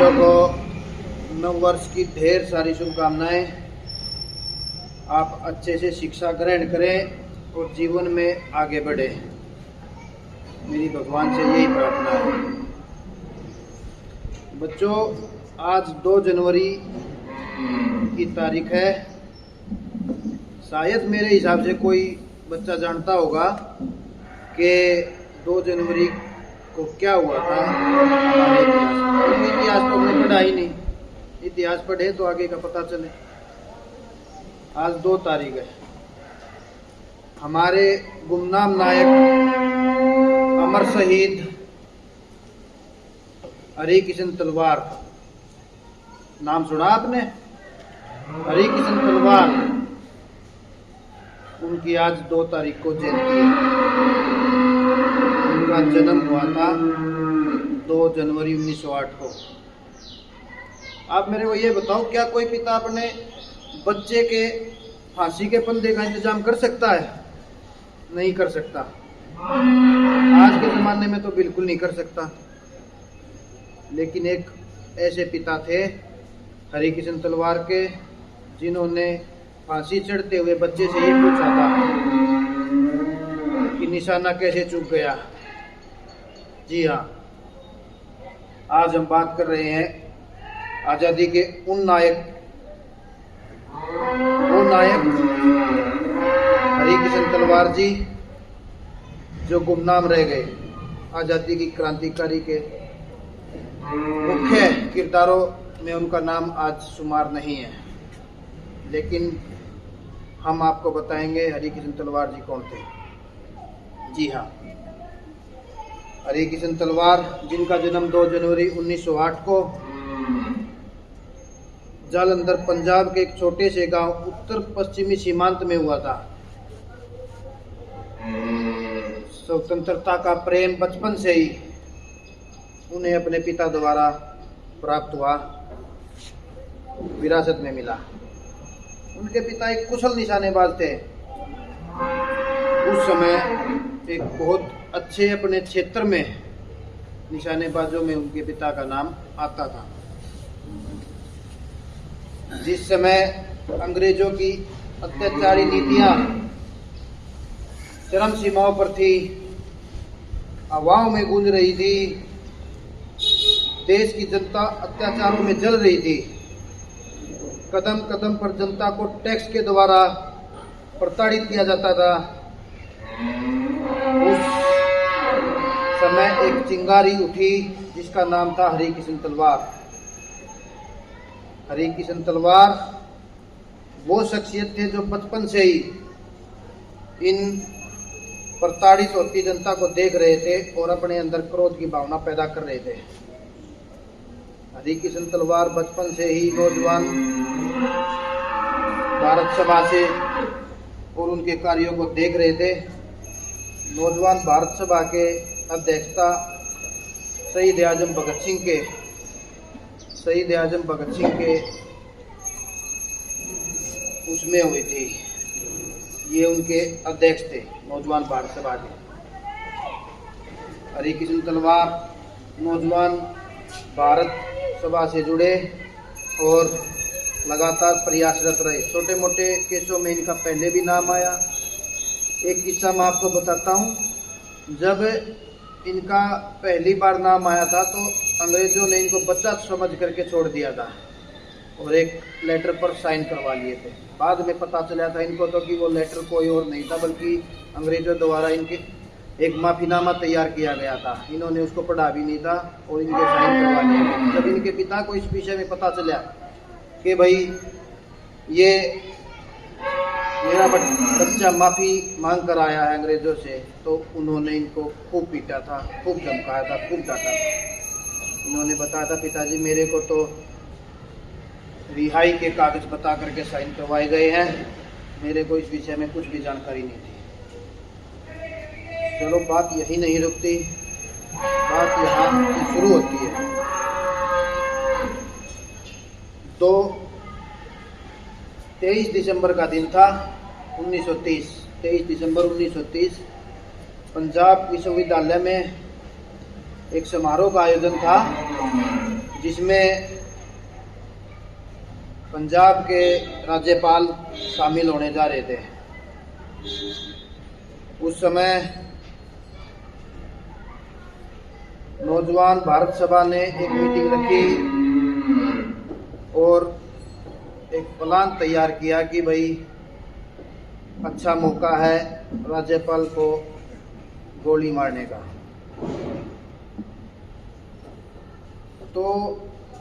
बच्चों को नव वर्ष की ढेर सारी शुभकामनाएं। आप अच्छे से शिक्षा ग्रहण करें और जीवन में आगे बढ़े, मेरी भगवान से यही प्रार्थना है। बच्चों, आज 2 जनवरी की तारीख है। शायद मेरे हिसाब से कोई बच्चा जानता होगा कि 2 जनवरी को क्या हुआ था हमारे इतिहास में। इतिहास तो हमने पढ़ा ही नहीं, इतिहास पढ़े तो आगे का पता चले। आज 2 तारीख है। हमारे गुमनाम नायक, अमर शहीद हरिकिशन तलवार, नाम सुना आपने? हरिकिशन तलवार, उनकी आज 2 तारीख को जयंती है। उनका जन्म हुआ था 2 जनवरी 1908 को। आप मेरे को ये बताओ, क्या कोई पिता अपने बच्चे के फांसी के फंदे का इंतजाम कर सकता है? नहीं कर सकता। आज के ज़माने में तो बिल्कुल नहीं कर सकता। लेकिन एक ऐसे पिता थे हरिकिशन तलवार के, जिन्होंने फांसी चढ़ते हुए बच्चे से ये पूछा था कि निशाना कैसे चूक गया। जी हाँ, आज हम बात कर रहे हैं आज़ादी के वो नायक हरिकिशन तलवार जी, जो गुमनाम रह गए। आज़ादी की क्रांतिकारी के मुख्य किरदारों में उनका नाम आज शुमार नहीं है, लेकिन हम आपको बताएंगे हरिकिशन तलवार जी कौन थे। जी हाँ, हरिकिशन तलवार, जिनका जन्म 2 जनवरी 1908 को जालंधर, पंजाब के एक छोटे से गांव उत्तर पश्चिमी सीमांत में हुआ था। स्वतंत्रता का प्रेम बचपन से ही उन्हें अपने पिता द्वारा प्राप्त हुआ, विरासत में मिला। उनके पिता एक कुशल निशानेबाज थे। उस समय एक बहुत अच्छे अपने क्षेत्र में निशानेबाजों में उनके पिता का नाम आता था। जिस समय अंग्रेजों की अत्याचारी नीतियां चरम सीमाओं पर थी, हवाओं में गूंज रही थी, देश की जनता अत्याचारों में जल रही थी, कदम कदम पर जनता को टैक्स के द्वारा प्रताड़ित किया जाता था, उस समय एक चिंगारी उठी जिसका नाम था हरिकिशन तलवार। हरिकिशन तलवार वो शख्सियत थे जो बचपन से ही इन प्रताड़ित होती जनता को देख रहे थे और अपने अंदर क्रोध की भावना पैदा कर रहे थे। हरिकिशन तलवार बचपन से ही नौजवान भारत सभा से और उनके कार्यों को देख रहे थे। नौजवान भारत सभा के अध्यक्षता शहीद आजम भगत सिंह के उसमें हुई थी। ये उनके अध्यक्ष थे नौजवान भारत सभा के। हरिकिशन तलवार नौजवान भारत सभा से जुड़े और लगातार प्रयासरत रहे। छोटे मोटे केसों में इनका पहले भी नाम आया। एक किस्सा मैं आपको बताता हूँ। जब इनका पहली बार नाम आया था तो अंग्रेजों ने इनको बच्चा समझ करके छोड़ दिया था और एक लेटर पर साइन करवा लिए थे। बाद में पता चला था इनको तो कि वो लेटर कोई और नहीं था, बल्कि अंग्रेजों द्वारा इनके एक माफीनामा तैयार किया गया था। इन्होंने उसको पढ़ा भी नहीं था और इनके साइन करवा लिए। जब इनके पिता को इस विषय में पता चला कि भाई ये मेरा बच्चा माफ़ी मांग कर आया है अंग्रेज़ों से, तो उन्होंने इनको खूब पीटा था, खूब धमकाया था, खूब डांटा था। उन्होंने बताया था, पिताजी मेरे को तो रिहाई के कागज़ बता करके साइन करवाए गए हैं, मेरे को इस विषय में कुछ भी जानकारी नहीं थी। चलो, बात यही नहीं रुकती, बात यहाँ से शुरू होती है। तो 23 दिसंबर का दिन था 1930। 23 दिसंबर 1930 पंजाब विश्वविद्यालय में एक समारोह का आयोजन था जिसमें पंजाब के राज्यपाल शामिल होने जा रहे थे। उस समय नौजवान भारत सभा ने एक मीटिंग रखी और एक प्लान तैयार किया कि भाई अच्छा मौका है राज्यपाल को गोली मारने का। तो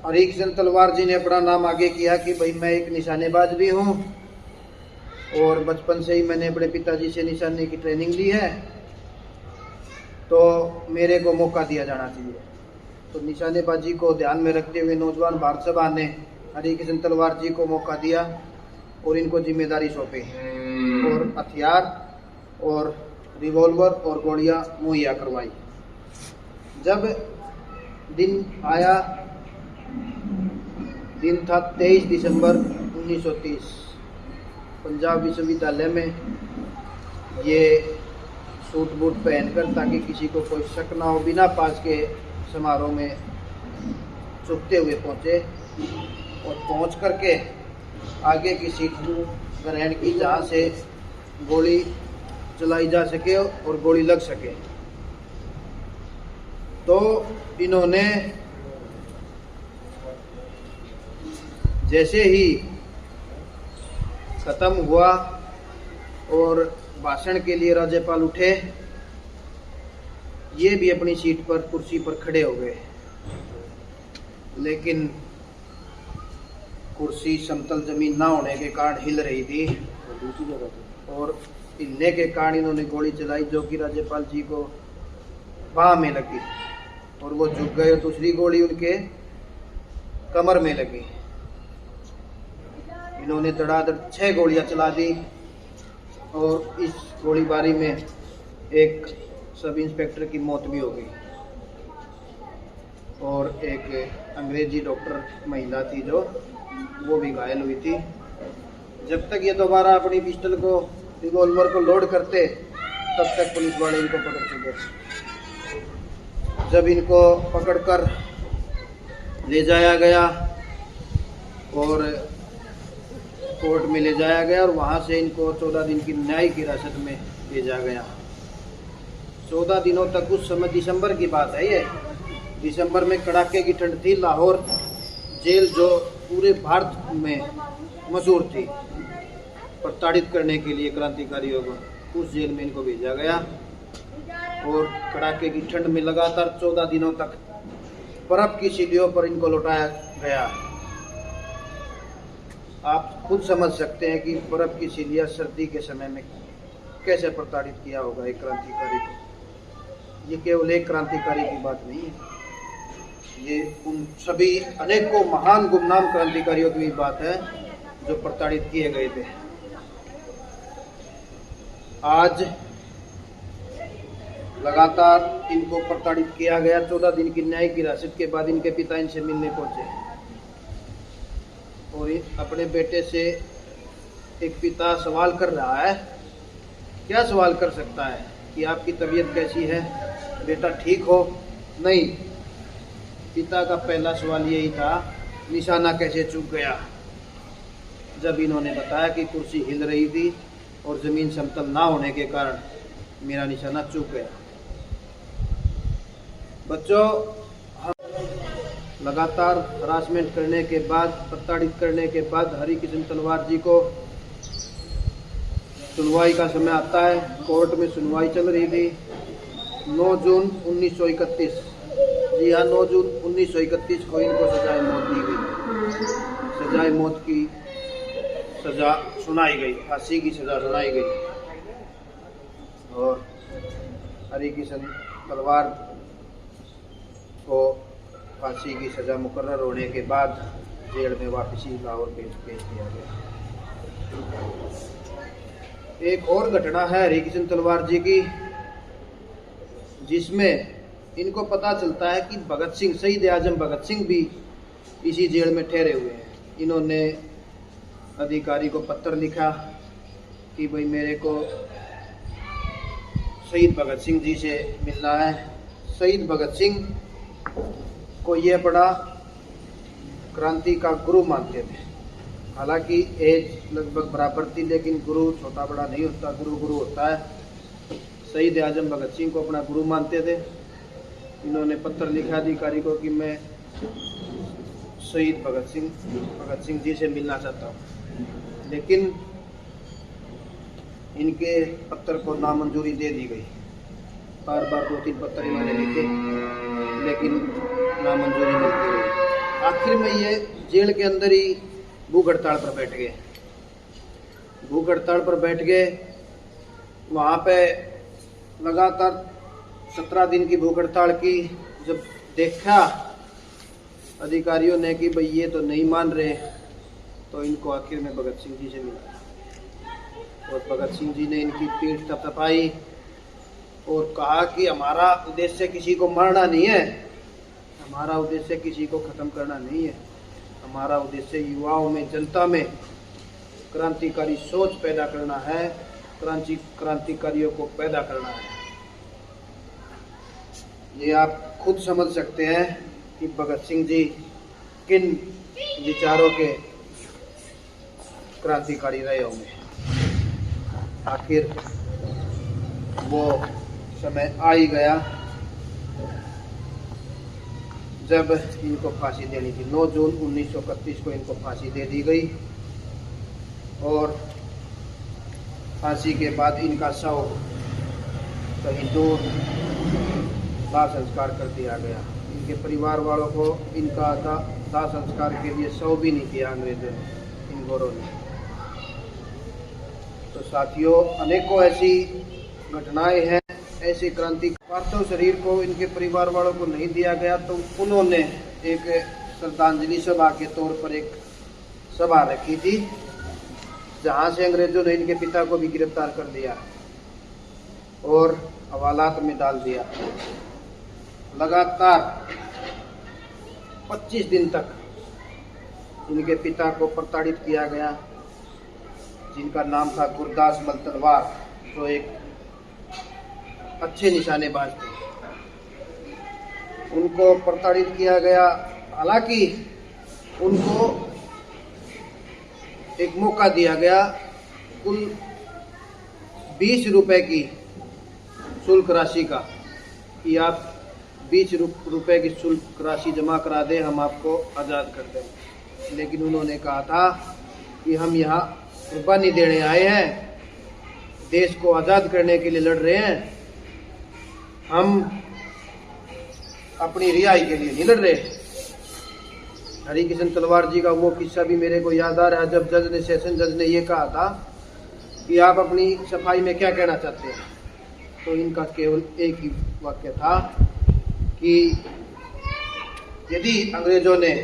हरिकिशन तलवार जी ने अपना नाम आगे किया कि भाई मैं एक निशानेबाज भी हूँ और बचपन से ही मैंने अपने पिताजी से निशाने की ट्रेनिंग ली है, तो मेरे को मौका दिया जाना चाहिए। तो निशानेबाजी को ध्यान में रखते हुए नौजवान भारत सभा ने हरिकिशन तलवार जी को मौका दिया और इनको जिम्मेदारी सौंपी और हथियार और रिवॉल्वर और गोलियां मुहैया करवाई। जब दिन आया, दिन था 23 दिसंबर 1930। पंजाब विश्वविद्यालय में ये सूट बूट पहनकर, ताकि किसी को कोई शक ना हो, बिना पास के समारोह में चुपते हुए पहुंचे और पहुंच करके आगे की सीट ग्रहण की जहाँ से गोली चलाई जा सके और गोली लग सके। तो इन्होंने जैसे ही खत्म हुआ और भाषण के लिए राज्यपाल उठे, ये भी अपनी सीट पर कुर्सी पर खड़े हो गए, लेकिन कुर्सी समतल जमीन ना होने के कारण हिल रही थी और हिलने के कारण इन्होंने गोली चलाई, जो कि राज्यपाल जी को बाह में लगी और वो झुक गए और दूसरी गोली उनके कमर में लगी। इन्होंने धड़ाधड़ 6 गोलियां चला दी और इस गोलीबारी में एक सब इंस्पेक्टर की मौत भी हो गई और एक अंग्रेजी डॉक्टर महिला थी जो वो भी घायल हुई थी। जब तक ये दोबारा अपनी पिस्टल को, रिवॉल्वर को लोड करते, तब तक पुलिस वाले इनको पकड़ चुके थे। जब इनको पकड़कर ले जाया गया और कोर्ट में ले जाया गया और वहां से इनको 14 दिन की न्यायिक हिरासत में भेजा गया। 14 दिनों तक, उस समय दिसंबर की बात है ये, दिसंबर में कड़ाके की ठंड थी। लाहौर जेल जो पूरे भारत में मशहूर थी प्रताड़ित करने के लिए क्रांतिकारियों को, उस जेल में इनको भेजा गया और कड़ाके की ठंड में लगातार 14 दिनों तक बर्फ की सीढ़ियों पर इनको लौटाया गया। आप खुद समझ सकते हैं कि बर्फ की सीढ़ियाँ सर्दी के समय में कैसे प्रताड़ित किया होगा एक क्रांतिकारी को। ये केवल एक क्रांतिकारी की बात नहीं है, ये उन सभी अनेकों महान गुमनाम क्रांतिकारियों की बात है जो प्रताड़ित किए गए थे। आज लगातार इनको प्रताड़ित किया गया। 14 दिन की न्यायिक हिरासत के बाद इनके पिता इनसे मिलने पहुंचे और अपने बेटे से एक पिता सवाल कर रहा है। क्या सवाल कर सकता है कि आपकी तबीयत कैसी है, बेटा ठीक हो? नहीं, पिता का पहला सवाल यही था, निशाना कैसे चूक गया? जब इन्होंने बताया कि कुर्सी हिल रही थी और जमीन समतल ना होने के कारण मेरा निशाना चूक गया। बच्चों, लगातार हरासमेंट करने के बाद, प्रताड़ित करने के बाद हरिकिशन तलवार जी को सुनवाई का समय आता है। कोर्ट में सुनवाई चल रही थी। 9 जून 1931, जी हाँ 9 जून 1931 को इनको सजाए मौत दी गई। सजाए मौत की सजा सुनाई गई, फांसी की सजा सुनाई गई और हरिकिशन तलवार को फांसी की सजा मुकर्रर होने के बाद जेल में वापसी लाहौर भेज दिया गया। एक और घटना है हरिकिशन तलवार जी की, जिसमें इनको पता चलता है कि भगत सिंह, शहीद आजम भगत सिंह भी इसी जेल में ठहरे हुए हैं। इन्होंने अधिकारी को पत्र लिखा कि भाई मेरे को शहीद भगत सिंह जी से मिलना है। शहीद भगत सिंह को यह पड़ा क्रांति का गुरु मानते थे। हालांकि एज लगभग बराबर थी, लेकिन गुरु छोटा बड़ा नहीं होता, गुरु गुरु होता है। शहीद आजम भगत सिंह को अपना गुरु मानते थे। इन्होंने पत्र लिखा अधिकारी को कि मैं शहीद भगत सिंह जी से मिलना चाहता हूँ, लेकिन इनके पत्र को नामंजूरी दे दी गई। बार बार 2-3 पत्र इन्होंने लिखे, लेकिन नामंजूरी मिलती गई। आखिर में ये जेल के अंदर ही भूख हड़ताल पर बैठ गए। भूख हड़ताल पर बैठ गए, वहाँ पे लगातार 17 दिन की भूख हड़ताल की। जब देखा अधिकारियों ने कि भाई ये तो नहीं मान रहे, तो इनको आखिर में भगत सिंह जी से मिला और भगत सिंह जी ने इनकी पीठ थपथपाई और कहा कि हमारा उद्देश्य किसी को मारना नहीं है, हमारा उद्देश्य किसी को खत्म करना नहीं है, हमारा उद्देश्य युवाओं में, जनता में क्रांतिकारी सोच पैदा करना है, क्रांतिकारियों को पैदा करना है। ये आप खुद समझ सकते हैं कि भगत सिंह जी किन विचारों के क्रांतिकारी रहे होंगे। आखिर वो समय आ ही गया जब इनको फांसी देनी थी। 9 जून 1931 को इनको फांसी दे दी गई और फांसी के बाद इनका शव कहीं दूर दाह संस्कार कर दिया गया। इनके परिवार वालों को इनका दाह संस्कार के लिए शव भी नहीं दिया अंग्रेजों ने, इन गोरों ने। तो साथियों, अनेकों ऐसी घटनाएं हैं, ऐसी क्रांति पार्थिव शरीर को इनके परिवार वालों को नहीं दिया गया, तो उन्होंने एक श्रद्धांजलि सभा के तौर पर एक सभा रखी थी, जहां से अंग्रेजों ने इनके पिता को भी गिरफ्तार कर लिया और हवालात में डाल दिया। लगातार 25 दिन तक इनके पिता को प्रताड़ित किया गया, जिनका नाम था गुरदास मल तलवार, जो एक अच्छे निशानेबाज थे। उनको प्रताड़ित किया गया। हालांकि उनको एक मौका दिया गया, कुल 20 रुपए की शुल्क राशि का, कि आप 20 रुपए की शुल्क राशि जमा करा दें, हम आपको आज़ाद कर दें। लेकिन उन्होंने कहा था कि हम यहाँ कुर्बानी देने आए हैं, देश को आज़ाद करने के लिए लड़ रहे हैं, हम अपनी रिहाई के लिए नहीं लड़ रहे। हरिकिशन तलवार जी का वो किस्सा भी मेरे को याद आ रहा है, जब जज ने, सेशन जज ने ये कहा था कि आप अपनी सफाई में क्या कहना चाहते हैं, तो इनका केवल एक ही वाक्य था कि यदि अंग्रेजों ने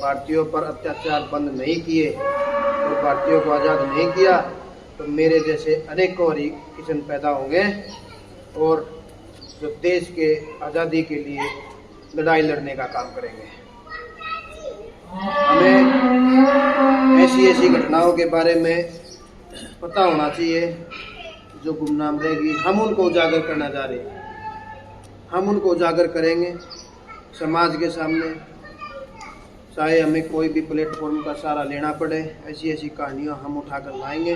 भारतीयों पर अत्याचार बंद नहीं किए और भारतीयों को आज़ाद नहीं किया, तो मेरे जैसे अनेकों हरिकिशन पैदा होंगे और जो देश के आज़ादी के लिए लड़ाई लड़ने का काम करेंगे। हमें ऐसी घटनाओं के बारे में पता होना चाहिए जो गुमनाम रहेगी। हम उनको उजागर करना चाह रहे हैं, हम उनको उजागर करेंगे समाज के सामने, चाहे हमें कोई भी प्लेटफॉर्म का सहारा लेना पड़े। ऐसी कहानियाँ हम उठाकर लाएंगे।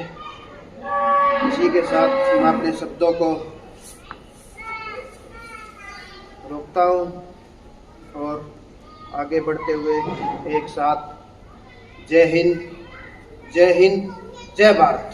इसी के साथ मैं अपने शब्दों को रोकता हूँ और आगे बढ़ते हुए एक साथ जय हिंद, जय हिंद, जय भारत।